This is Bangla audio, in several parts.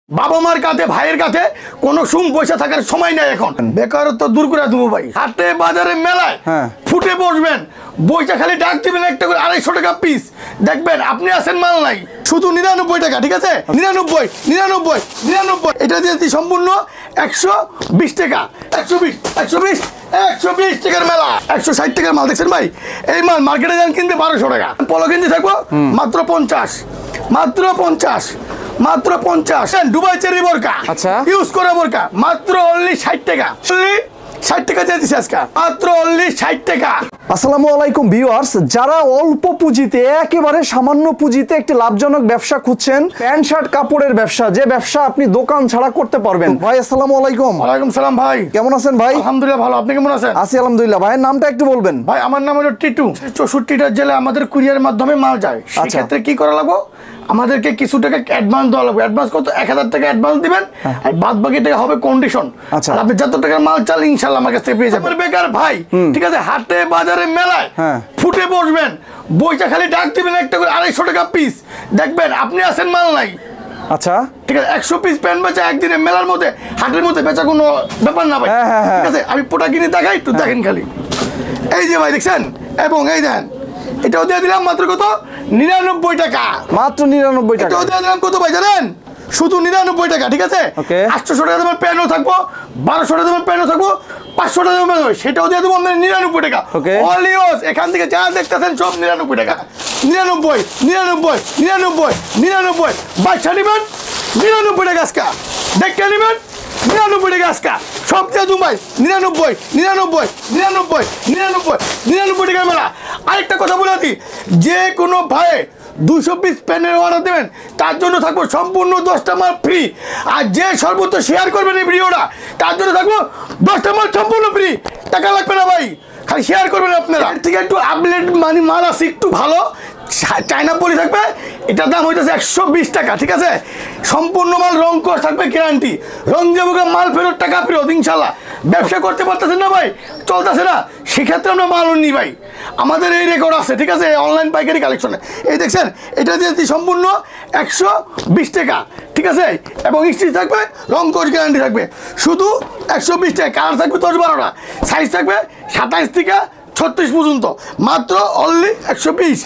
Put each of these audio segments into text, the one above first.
বাবা মার কাছে ভাইয়ের কাছে কোনো সুম পয়সা থাকার সময় নাই এখন বেকারত্ব দূর করে দেবো ভাই হাটে বাজারে মেলায় ফুটে বসবেন বইটা খালি ডাক দিবেন একটা করে 250 টাকা পিস দেখবেন আপনি আসেন মাল নাই শুধু 99 টাকা ঠিক আছে 99 এটা দিয়ে সম্পূর্ণ 120 টাকা 120 টাকার মেলা 160 টাকার মাল দেখছেন ভাই এই মাল মার্কেটে যান কিনতে 1200 টাকা পলো কিনতে থাকবো মাত্র 50 দুবাই চেরি বোরকা আচ্ছা ইউজ করে বোরকা মাত্র অনলি 60 টাকা 60 টাকা দিয়ে দিছি আজকে মাত্র অনলি 60 টাকা। আসসালামু আলাইকুম ভিউয়ার্স, যারা অল্প পুঁজিতে একেবারে সামান্য পুঁজিতে একটি লাভজনক ব্যবসা খুঁজছেন, প্যান্ট শার্ট কাপড়ের ব্যবসা, যে ব্যবসা আপনি দোকান ছাড়া করতে পারবেন। ভাই আসসালামু আলাইকুম। ওয়ালাইকুম সালাম ভাই, কেমন আছেন ভাই? আলহামদুলিল্লাহ ভালো, আপনি কেমন আছেন? আছি আলহামদুলিল্লাহ। ভাইয়ের নামটা একটু বলবেন। ভাই আমার নাম হলো টিটু, 64টা জেলা আমাদের কুরিয়ারের মাধ্যমে মাল যায়। সেই ক্ষেত্রে কি করা লাগবে, আমাদেরকে কিছু টাকা অ্যাডভান্স দেওয়া লাগবে। অ্যাডভান্স কত? 1000 টাকা অ্যাডভান্স দিবেন আর বাদ বাকি টাকা হবে কন্ডিশন। আচ্ছা, আপনি যত টাকার মাল চাল ইনশাআল্লাহ আমার কাছ থেকে পেয়ে যাবেন। বেকার ভাই ঠিক আছে, হাটে বাজারে মেলায় ফুটে বসবেন বইটা খালি ডাক দিবেন একটা করে 250 টাকা পিস দেখবেন আপনি আসেন মাল নাই। আচ্ছা ঠিক আছে, 100 পিস প্যান্ট বেচা একদিনে মেলার মধ্যে হাটের মধ্যে বেচা কোনো ব্যাপার না ভাই। ঠিক আছে, আমি পোটা কিনে দেখাই একটু দেখেন খালি। এই যে ভাই দেখছেন, এবং এই দেখেন এটাও দিয়ে দিলাম মাত্র কত? 99 টাকা। মাত্র 99 টাকা। এটাও দিয়ে দিলাম কত ভাই জানেন? শুধু 99 টাকা। ঠিক আছে, 800 টাকা দামের প্যান্টও থাকবো, 1200 টাকা দামের প্যান্টও থাকবো, 500 টাকা দামের প্যান্ট সেটাও দিয়ে দেবো আমরা 99 টাকা। অলিওস এখান থেকে যা দেখতেছেন সব 99 টাকা। 99 বাচ্চা নেবেন 99 টাকা আজকা, দেখতে নেবেন 99 টাকা আজকা, সব দিয়ে দুবাই 99 টাকা মেলা। আরেকটা কথা বলে দিই, যে কোনো ভাই 200 পিস প্যান্টের অর্ডার দেবেন তার জন্য থাকবো সম্পূর্ণ 10টা মাল ফ্রি। আর যে সর্বোচ্চ শেয়ার করবেন এই ভিডিওটা তার জন্য থাকবো 10টা মাল সম্পূর্ণ ফ্রি, টাকা লাগবে না ভাই, খালি শেয়ার করবেন আপনারা। এর থেকে একটু আপডেট মানে মাল আছে একটু ভালো, চায়না পলি থাকবে, এটার দাম হইতেছে 120 টাকা। ঠিক আছে, সম্পূর্ণ মাল রং কস থাকবে, গ্যারান্টি, রং যাবো মাল ফেরত টাকা ফেরত ইনশাল্লাহ। ব্যবসা করতে পারতেছেন না ভাই, চলতেছে না, সেক্ষেত্রে আমরা মাল নিই ভাই, আমাদের এই রেকর্ড আছে। ঠিক আছে, অনলাইন পাইকারি কালেকশনে এই দেখছেন এটা দিয়ে সম্পূর্ণ 120 টাকা। ঠিক আছে, এবং স্টিচ থাকবে, রং কস গ্যারান্টি থাকবে, শুধু 120 টাকা। কালার থাকবে 10-12টা, সাইজ থাকবে 27 থেকে 36 পর্যন্ত, মাত্র অনলি 120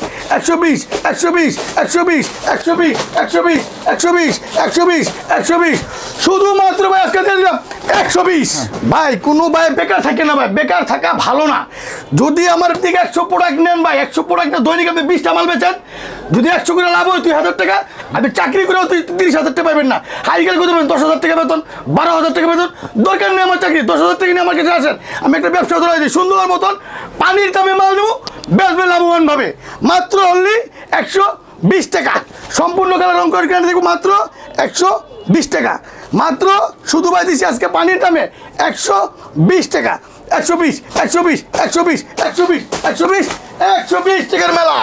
শুধুমাত্র ভাই আজকে দিয়ে দিলাম 120। ভাই কোনো ভাই বেকার থাকে না ভাই, বেকার থাকা ভালো না। যদি আমার দিকে 100 প্রোডাক্ট নেন ভাই, 100 প্রোডাক্ট দৈনিক আপনি 20টা মাল বেচেন, যদি 100 করে লাভ হয় 2000 টাকা, আপনি চাকরি করেও 30,000 টাকা পাবেন না। হাইকাল করতে পারেন 10,000 টাকা বেতন, 12,000 টাকা বেতন, দরকার নেই আমার চাকরি, 10,000 টাকা নিয়ে আমার কাছে আসেন, আমি একটা ব্যবসা ধরে দিই সুন্দর মতন, পানির দামে মাল নেবো, বেচবেন লাভবান ভাবে, মাত্র অনলি 120 টাকা। সম্পূর্ণ কালার রং করে কিনে দেখবো মাত্র 120 টাকা, মাত্র শুধু ভাই দিচ্ছি আজকে পানির দামে 120 টাকা। 120 টাকার মেলা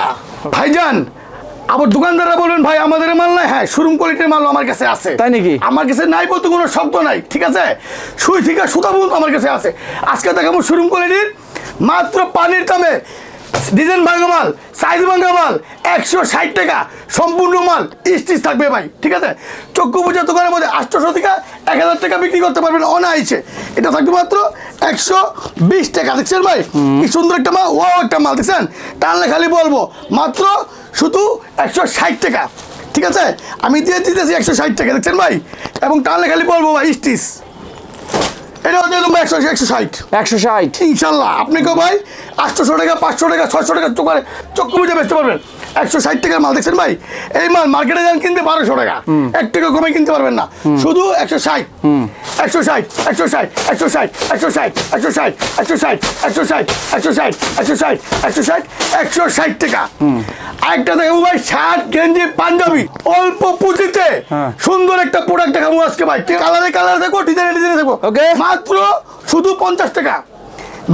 ভাইজান। আবার দোকানদাররা বলবেন ভাই আমাদের মাল নাই, হ্যাঁ শোরুম কোয়ালিটির মাল আমার কাছে আছে। তাই নাকি? আমার কাছে নাই বলতে কোনো শব্দ নাই। ঠিক আছে, সুই থেকে সুতা পর্যন্ত আমার কাছে আছে। আজকে দেখাবো শোরুম কোয়ালিটির মাত্র পানির দামে ডিজাইন ভাঙা মাল, সাইজ ভাঙা মাল, 160 টাকা সম্পূর্ণ মাল, স্টিচ থাকবে ভাই। ঠিক আছে, চক্ষু পূজার দোকানের মধ্যে 800 থেকে 1000 টাকা বিক্রি করতে পারবেন অনায়াসে। এটা থাকবে মাত্র 120 টাকা। দেখছেন ভাই কি সুন্দর একটা মাল, ও একটা মাল দেখছেন, টানলে খালি বলবো মাত্র শুধু 160 টাকা। ঠিক আছে, আমি দিয়ে দিতেছি 160 টাকা, দেখছেন ভাই, এবং টানলে খালি বলবো ভাই স্টিচ। এটা হচ্ছে 160 ইনশাল্লাহ। আপনি কেউ ভাই 800 টাকা, 500 টাকা, 600 টাকা চক্ষু বুঝে বেচতে পারবেন। 160 টাকার মাল দেখছেন ভাই, এই মাল মার্কেটে যান কিনতে 1200 টাকা, 1 টাকা কমে কিনতে পারবেন না, শুধু 160 টাকা। আরেকটা দেখবো ভাই শার্ট গেঞ্জি পাঞ্জাবি অল্প পুঁজিতে সুন্দর একটা প্রোডাক্ট দেখাবো আজকে ভাই। কালারে কালার দেখবো, ডিজাইনে দেখবো, মাত্র শুধু 50 টাকা।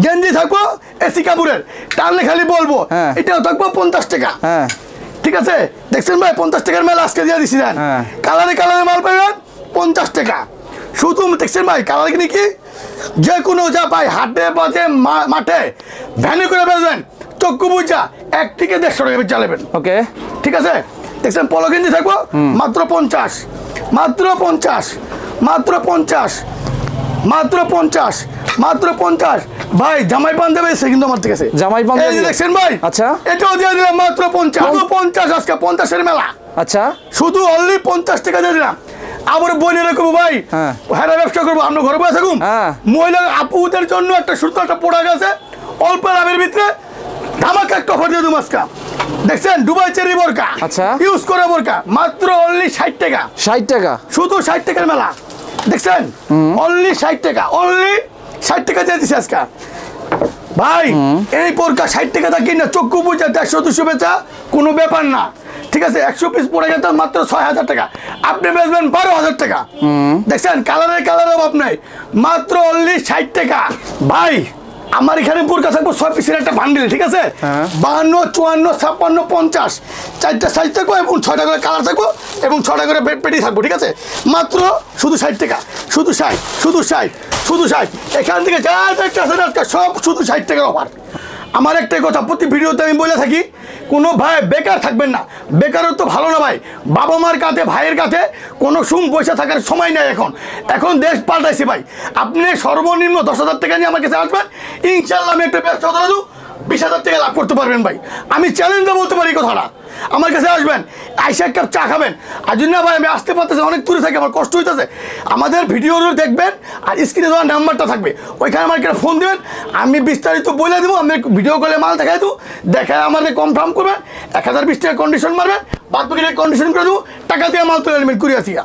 গেঞ্জি থাকবো এসি কাপড়ের, টানলে খালি বলবো, এটাও থাকবো 50 টাকা। ঠিক আছে, দেখছেন ভাই 50 টাকার মেলা আজকে দিয়ে দিচ্ছি। কালারে কালারে মাল পাবেন 50 টাকা শুধু। দেখছেন ভাই কালার কিনে কি যে কোনো যা ভাই হাটে বাজে মাঠে ভ্যানে করে বেচবেন, চক্ষু বুঝা 1 থেকে 150 টাকা চালাবেন। ওকে, ঠিক আছে, দেখছেন পলো গেঞ্জি থাকবো মাত্র 50, মাত্র 50, মাত্র 50, মাত্র 50, মাত্র 50। ভাই জামাই পাঞ্জাবি এসে কিন্তু আমার থেকে জামাই পাঞ্জাবি এই যে দেখছেন ভাই, আচ্ছা এটাও দিয়ে দিলাম মাত্র 50, শুধু 50 আজকে 50-এর মেলা, আচ্ছা শুধু অনলি 50 টাকা দিয়ে দিলাম। আবার বোনের রাখবো ভাই, হ্যাঁ হেরা ব্যবসা করবো, আমরা ঘরে বসে থাকুন, হ্যাঁ মহিলা আপুদের জন্য একটা সুন্দর একটা প্রোডাক্ট আছে অল্প লাভের ভিতরে, ধামাকা একটা অফার দিয়ে দেবো আজকে। দেখছেন দুবাই চেরি বোরকা, আচ্ছা ইউজ করে বোরকা মাত্র অনলি 60 টাকা, 60 টাকা, শুধু 60 টাকার মেলা। দেখছেন অনলি 60 টাকা, অনলি 60 টাকা দিয়ে দিছে আজকে ভাই। এই বোরকা 60 টাকা দা কিনা চক্ষু বুঝা 150-200 বেচা কোনো ব্যাপার না, ঠিক আছে। 100 পিস পড়ে গেছে মাত্র 6000 টাকা, আপনি বেচবেন 12,000 টাকা। দেখছেন কালারের অভাব নাই, মাত্র অনলি 60 টাকা ভাই। আমার এখানে বোরকা থাকবো 6 পিসের একটা বান্ডিল, ঠিক আছে। 52, 54, 56, 50 চারটা সাইজ থাকবো এবং 6টা করে কালার থাকবো এবং 6টা করে পেটি থাকবো, ঠিক আছে। মাত্র শুধু 60 টাকা, শুধু 60, শুধু 60, শুধু 60। এখান থেকে যা দেখতে আছে সব শুধু 60 টাকার অফার। আমার একটাই কথা প্রতি ভিডিওতে আমি বলে থাকি, কোনো ভাই বেকার থাকবেন না, বেকারত্ব ভালো না ভাই। বাবা মার কাছে ভাইয়ের কাছে কোনো পয়সা থাকার সময় নেই, এখন দেশ পাল্টাইছে ভাই। আপনি সর্বনিম্ন 10,000 টাকা নিয়ে আমার কাছে আসবেন, ইনশাল্লাহ আমি একটা ব্যবসা করে দেবো, 20,000 টাকা লাভ করতে পারবেন ভাই। আমি চ্যালেঞ্জে বলতে পারি এই কথাটা। আমার কাছে আসবেন, আইসা এক কাপ চা খাবেন। আর যদি না ভাই আমি আসতে পারতেছি, অনেক দূরে থাকে, আমার কষ্ট হইতেছে, আমাদের ভিডিওগুলো দেখবেন আর স্ক্রিনে দেওয়ার নাম্বারটা থাকবে, ওইখানে আমার একটা ফোন দেবেন, আমি বিস্তারিত বলে দেবো। আমি ভিডিও কলে মাল দেখাই দেবো, দেখায় আমাদের কনফার্ম করবেন, 1020 টাকা কন্ডিশন মারবেন, বাদ বাকি কন্ডিশন করে দেবো, টাকা দিয়ে মাল তুলে নেবেন কুরিয়ার থেকে।